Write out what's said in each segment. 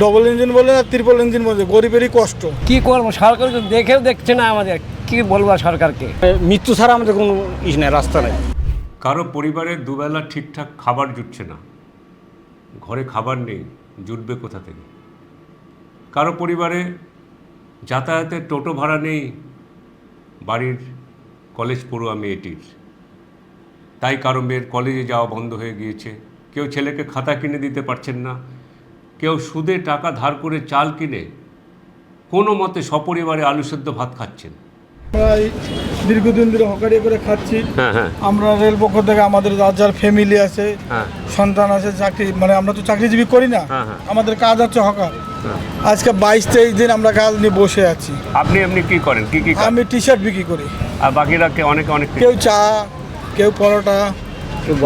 Double engine বলে না triple engine বলে, গরিবেরই কষ্ট। কি করবো, সরকার তো দেখেও দেখছে না আমাদের, কি বলবো সরকারকে। মৃত্যু ছাড়া আমাদের কোনো নেই, রাস্তা নেই। কারো পরিবারে দুবেলা ঠিকঠাক খাবার জুটছে না, ঘরে খাবার নেই, জুটবে কোথা থেকে? কারো পরিবারে যাতায়াতের টোটো ভাড়া নেই বাড়ির কলেজ পড়ুয়া মেয়েটির, তাই কারো মেয়ের কলেজে যাওয়া বন্ধ হয়ে গিয়েছে। কেউ ছেলেকে খাতা কিনে দিতে পারছেন না, কেউ সুদে টাকা ধার করে চাল কিনে কোনো মতে সপরিবারে আলু সেদ্ধ ভাত খাচ্ছেন। আমরা এই দীর্ঘদিন ধরে হকারি করে খাচ্ছি। হ্যাঁ। আমরা রেল পক্ষ থেকে আমাদের যার ফ্যামিলি আছে, হ্যাঁ। সন্তান আছে, চাকরি মানে আমরা তো চাকরিজীবী করি না, হ্যাঁ। আমাদের কাজ হচ্ছে হকার। আজকে 22-23 দিন আমরা কাজ নিয়ে বসে আছি। আপনি এমনি কি করেন, কি কাজ? আমি টি শার্ট বিক্রি করি, আর বাকিরা অনেক কেউ চা, কেউ পরোটা,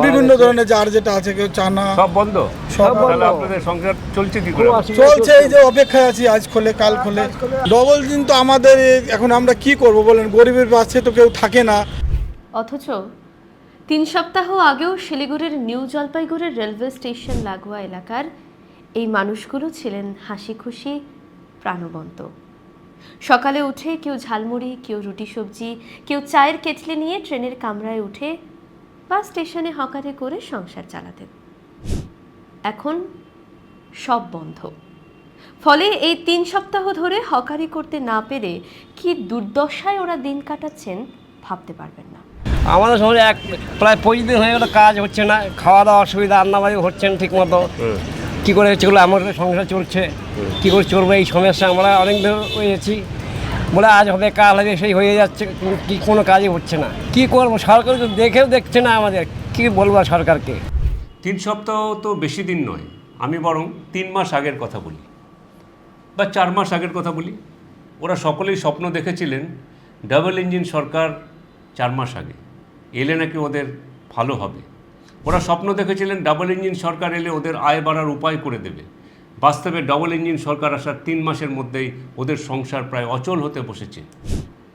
বিভিন্ন ধরনের যার যেটা আছে, কেউ চানা, সব বন্ধ। সব বন্ধ। তাহলে আপনাদের সংসার চলছে কি করে? চলছে, এই যে অপেক্ষায় আছি, আজ খোলে কাল খোলে। ডবল দিন তো আমাদের এখন আমরা কি করব বলেন, গরিবের পাশে তো কেউ থাকে না। অথচ 3 সপ্তাহ আগেও শিলিগুড়ির নিউ জলপাইগুড়ির রেলওয়ে স্টেশন লাগোয়া এলাকার এই মানুষগুলো ছিলেন হাসি খুশি, প্রাণবন্ত। সকালে উঠে কেউ ঝালমুড়ি, কেউ রুটি সবজি, কেউ চায়ের কেটলি নিয়ে ট্রেনের কামরায় উঠে বা স্টেশনে হকারি করে সংসার চালাতেন। এখন সব বন্ধ। ফলে এই 3 সপ্তাহ ধরে হকারি করতে না পেরে কি দুর্দশায় ওরা দিন কাটাচ্ছেন ভাবতে পারবেন না। আমাদের সঙ্গে প্রায় 25 দিন হয়ে গেল, কাজ হচ্ছে না, খাওয়া দাওয়া অসুবিধা, রান্নাবাড়ি হচ্ছে না ঠিক মতো। কী করে চলবে, আমাদের সংসার চলছে, কী করে চলবে এই সমস্যা আমরা অনেক দিন হয়েছি। বলে আজ হবে কাল হবে, সেই হয়ে যাচ্ছে, কি কোনো কাজই হচ্ছে না। কি করবো, সরকার তো দেখেও দেখছে না আমাদের, কি বলবো সরকারকে। 3 সপ্তাহ তো বেশি দিন নয়, আমি বরং 3 মাস আগের কথা বলি বা 4 মাস আগের কথা বলি। ওরা সকলেই স্বপ্ন দেখেছিলেন ডাবল ইঞ্জিন সরকার 4 মাস আগে এলে নাকি ওদের ভালো হবে। ওরা স্বপ্ন দেখেছিলেন ডাবল ইঞ্জিন সরকার এলে ওদের আয় বাড়ার উপায় করে দেবে। বাস্তবে ডাবল ইঞ্জিন সরকার আসার 3 মাসের মধ্যেই ওদের সংসার প্রায় অচল হতে বসেছে।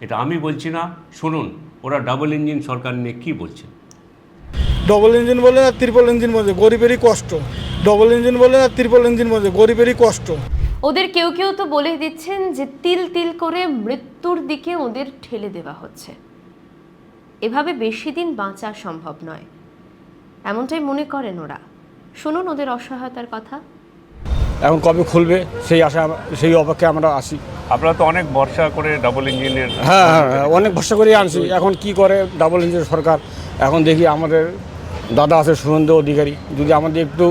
এটা আমি বলছি না, শুনুন ওরা ডাবল ইঞ্জিন সরকার নিয়ে কী বলছে। ডবল ইঞ্জিন বলে না ট্রিপল ইঞ্জিন বলে, গরিবেরই কষ্ট। ডবল ইঞ্জিন বলে না ট্রিপল ইঞ্জিন বলে, গরিবেরই কষ্ট। ওদের কেউ কেউ তো বলে দিচ্ছেন যে তিল তিল করে মৃত্যুর দিকে ওদের ঠেলে দেওয়া হচ্ছে। এভাবে বেশি দিন বাঁচা সম্ভব নয়, এমনটাই মনে করেন ওরা। শুনুন ওদের অসহায়তার কথা। এখন কবে খুলবে সেই আশা, সেই অপেক্ষায় আমরা আসি। আপনারা তো অনেক ভরসা করে ডাবল ইঞ্জিনের হ্যাঁ, অনেক ভরসা করে আনছি। এখন কি করে ডাবল ইঞ্জিন সরকার, এখন দেখি আমাদের দাদা আছে সুরেন্দ্র অধিকারী, যদি আমাদের একটু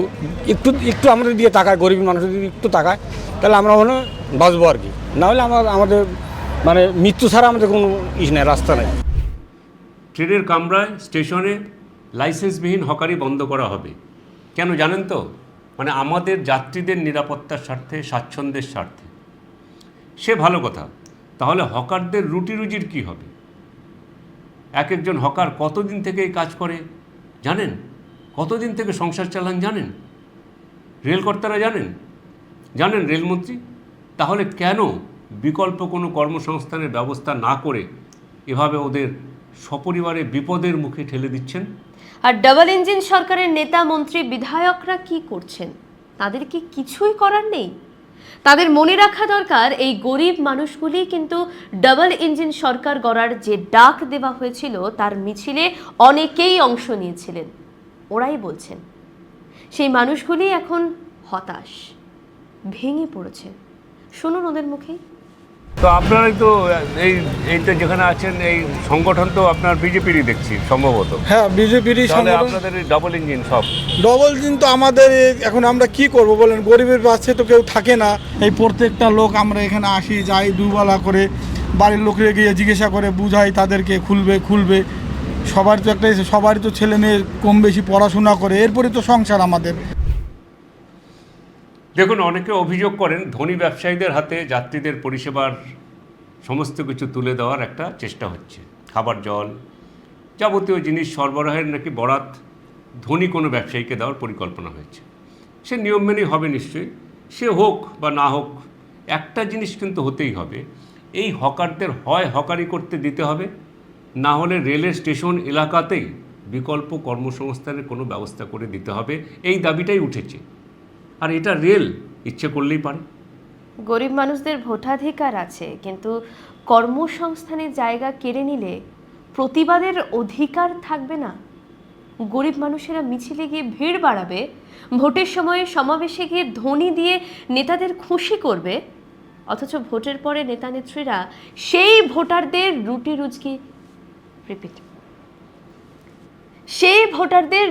একটু একটু আমাদের দিয়ে তাকায়, গরিব মানুষ যদি একটু তাকায়, তাহলে আমরা মনে হয় বাঁচবো আর কি। নাহলে আমাদের মানে মৃত্যু ছাড়া আমাদের কোনো নেই, রাস্তা নেই। ট্রেনের কামরায় স্টেশনে লাইসেন্সবিহীন হকারি বন্ধ করা হবে। কেন জানেন তো? মানে আমাদের যাত্রীদের নিরাপত্তার স্বার্থে, স্বাচ্ছন্দ্যের স্বার্থে। সে ভালো কথা, তাহলে হকারদের রুটি রুজির কী হবে? এক একজন হকার কতদিন থেকে এই কাজ করে জানেন? কতদিন থেকে সংসার চালান জানেন? রেলকর্তারা জানেন রেলমন্ত্রী? তাহলে কেন বিকল্প কোনো কর্মসংস্থানের ব্যবস্থা না করে এভাবে ওদের সপরিবারে বিপদের মুখে ঠেলে দিচ্ছেন? আর ডাবল ইঞ্জিন সরকারের নেতা মন্ত্রী বিধায়করা কি করছেন? তাদের কি কিছুই করার নেই? তাদের মনে রাখা দরকার এই গরিব মানুষগুলি কিন্তু ডাবল ইঞ্জিন সরকার গড়ার যে ডাক দেওয়া হয়েছিল তার মিছিলে অনেকেই অংশ নিয়েছিলেন। ওরাই বলছেন সেই মানুষগুলি এখন হতাশ, ভেঙে পড়েছেন। শুনুন ওদের মুখে। তো আপনারাই তো এইটা যেখানে আছেন, এই সংগঠন তো আপনার বিজেপিরই দেখছি সম্ভবত। হ্যাঁ, বিজেপিরই সংগঠন। আপনাদের এই ডাবল ইঞ্জিন সব ডবল দিন তো আমাদের এখন আমরা কি করব বলেন, গরিবের পাশে তো কেউ থাকে না। এই প্রত্যেকটা লোক আমরা এখানে আসি যাই, দুবেলা করে বাড়ির লোকের গিয়ে জিজ্ঞাসা করে বুঝাই তাদেরকে, খুলবে। সবারই তো ছেলে মেয়ে কম বেশি পড়াশোনা করে, এরপরে তো সংসার আমাদের। দেখুন, অনেকে অভিযোগ করেন ধনী ব্যবসায়ীদের হাতে যাত্রীদের পরিষেবার সমস্ত কিছু তুলে দেওয়ার একটা চেষ্টা হচ্ছে। খাবার, জল, যাবতীয় জিনিস সরবরাহের নাকি বরাত ধনী কোনো ব্যবসায়ীকে দেওয়ার পরিকল্পনা হয়েছে। সে নিয়ম মেনেই হবে নিশ্চয়ই, সে হোক বা না হোক, একটা জিনিস কিন্তু হতেই হবে, এই হকারদের হয় হকারি করতে দিতে হবে, না হলে রেলের স্টেশন এলাকাতেই বিকল্প কর্মসংস্থানের কোনো ব্যবস্থা করে দিতে হবে। এই দাবিটাই উঠেছে। আর এটা রেল ইচ্ছে করলেই পারে। গরিব মানুষদের ভোটাধিকার আছে, কিন্তু কর্মসংস্থানের জায়গা কেড়ে নিলে প্রতিবাদের অধিকার থাকবে না। গরিব মানুষেরা মিছিলে গিয়ে ভিড় বাড়াবে, ভোটের সময়ে সমাবেশে গিয়ে ধ্বনি দিয়ে নেতাদের খুশি করবে, অথচ ভোটের পরে নেতা নেত্রীরা সেই ভোটারদের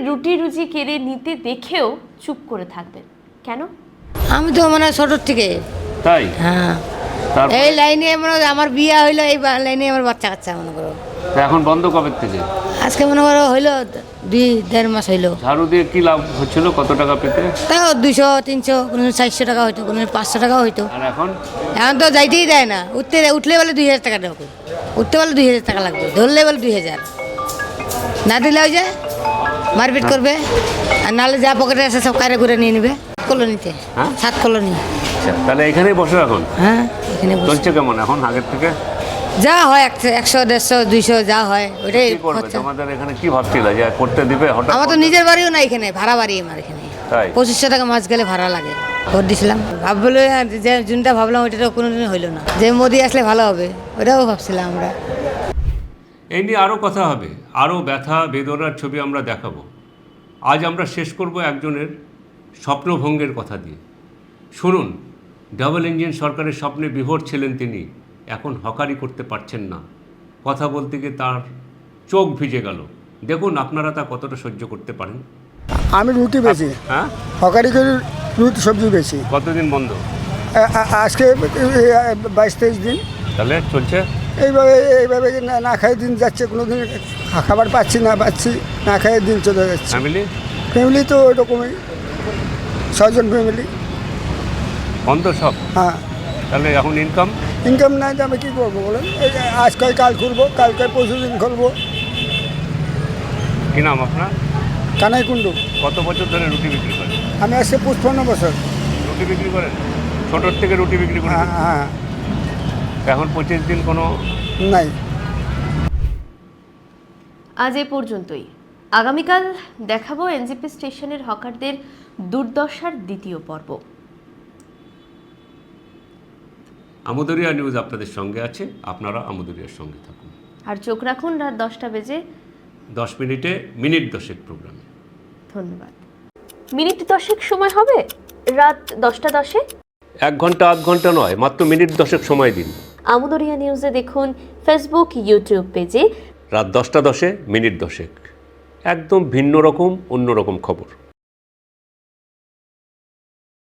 রুটি রুজি কেড়ে নিতে দেখেও চুপ করে থাকবেন কেন? আমি তো মানে ছোটোর থেকে, তাই হ্যাঁ, তারপর এই লাইনে মনে করো আমার বিয়ে হইলো, এই লাইনে আমার বাচ্চা কাচ্চা মনে করো। এখন বন্ধ কবে থেকে? আজকে মনে করো হইলো 2-1.5 মাস হইলো। ঝাড়ু দিয়ে কি লাভ হচ্ছিল, কত টাকা পেতে? তাও 200-300, কোনো 400 টাকা হইতো, কোনো 500 টাকা হইতো। আর এখন এখন তো যাইতেই দেয় না, উঠলে বলে 2000 টাকা দেবো, উঠতে বলে 2000 টাকা লাগবে, ধরলে বলে 2000, না দিলে ওই যে মারপিট করবে, আর নাহলে যা পকেটে আছে সব কারে ঘুরে নিয়ে নেবে। কলোনিতে, হ্যাঁ? 7 কলোনি। আচ্ছা, তাহলে এখানেই বসে এখন? হ্যাঁ, এখানে বসে। চলছে কেমন এখন আগের থেকে? যা হয় 100, 150, 200 যা হয় ওইটাই কি করবে খরচা। তোমাদের এখানে? কি ভাবছিল যে করতে দিবে হঠাৎ? আমার তো নিজের বাড়িও না এখানে, ভাড়া বাড়ি আমার এখানে। তাই 2500 টাকা মাস গেলে ভাড়া লাগে। ভোট দিছিলাম, ভাবলো যে যোনটা ভাবলাম ওইটা কোনোদিন হইলো না, যে মোদি আসলে ভালো হবে ওটাও ভাবছিলাম আমরা। এই নিয়ে আরও কথা হবে, আরও ব্যথা বেদনার ছবি আমরা দেখাবো। আজ আমরা শেষ করব একজনের স্বপ্নভঙ্গের কথা দিয়ে। শুনুন, ডাবল ইঞ্জিন সরকারের স্বপ্নে বিভোর ছিলেন তিনি, এখন হকারি করতে পারছেন না। কথা বলতে গিয়ে তার চোখ ভিজে গেল। দেখুন আপনারা তা কতটা সহ্য করতে পারেন। আমি রুটি বেচি, হ্যাঁ, হকারি করে রুটি সবজি বেচি। কতদিন বন্ধ? আজকে 22-23 দিন তাহলে চলছে এইভাবে না খাই দিন যাচ্ছে, কোনো দিন খাবার পাচ্ছি না খাই দিন চলে যাচ্ছে। ফ্যামিলি তো ওইরকমই, 6 জন ফ্যামিলি বন্ধ সব। হ্যাঁ, তাহলে এখন ইনকাম নাই তো আমি কী করবো বলেন? এই যে আজ কয় কাল খুলবো, কাল কয় পরশু দিন খুলবো। কি নাম আপনার? কানাই কুণ্ডু। কত বছর ধরে রুটি বিক্রি করেন? আমি আসছে 55 বছর। রুটি বিক্রি করেন? ছোটোর থেকে রুটি বিক্রি করেন? হ্যাঁ হ্যাঁ। এখন 25 দিন কোনো নাই। আজ এ পর্যন্তই। আগামীকাল দেখাবো এনজেপি স্টেশনের হকারদের দুর্দশার দ্বিতীয় পর্ব। আমুদরিয়া নিউজ আপনাদের সঙ্গে আছে, আপনারা আমুদরিয়ার সঙ্গে থাকুন। আর চোখ রাখুন রাত 10টা বেজে 10 মিনিটে মিনিট 10 প্রোগ্রামে। ধন্যবাদ। মিনিট 10 সময় হবে রাত 10টা 10-এ? 1 ঘন্টা 8 ঘন্টা নয়, মাত্র মিনিট 10 সময় দিন। আমুদরিয়া নিউজে দেখুন ফেসবুক, ইউটিউব পেজে। রাত 10টা 10 মিনিট 10, একদম ভিন্ন রকম অন্যরকম খবর।